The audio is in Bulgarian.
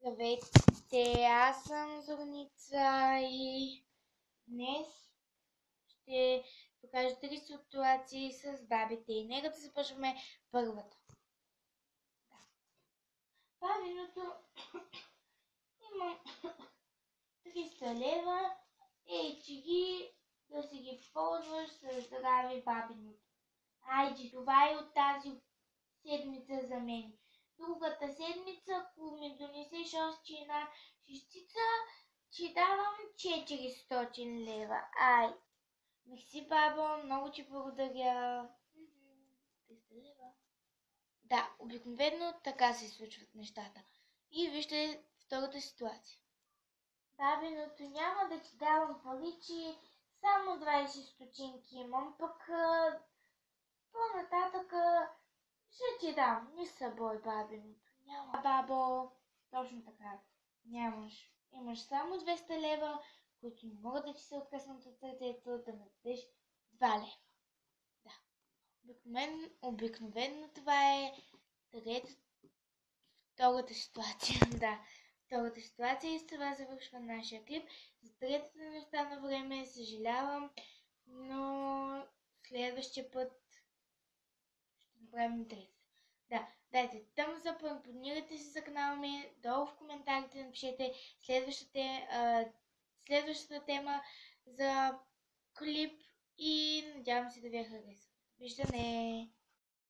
Здравейте, аз съм Зорница и днес ще покажа 3 ситуации с бабите. И нека да започваме първата. Бабиното имам 300 лева и че ги да си ги ползваш с здраве бабиното. Айде, това е от тази седмица за мен. Другата седмица, ако ми донесеш още една шестица, ти давам 400 лева. Ай, мерси, бабо, много ти благодаря. 300 лева. Да, обикновено така се случват нещата. И вижте втората ситуация. Бабиното, няма да ти давам паричи, само 20 стотинки имам, пък по-нататък ще ти дам. Не събой, бабиното. Няма, бабо. Точно така. Нямаш. Имаш само 200 лева, които не могат да ти се откъснат от сърцето, да ме дадеш 2 лева. Да. Обикновено това е втората ситуация. Да. Втората ситуация и с това завършва нашия клип. За третата не остана време, съжалявам, но следващия път ще направим третата. Да, дайте thumbs up, абонирайте се за канала ми, долу в коментарите напишете следващата тема за клип и надявам се да ви е харесала. Виждане!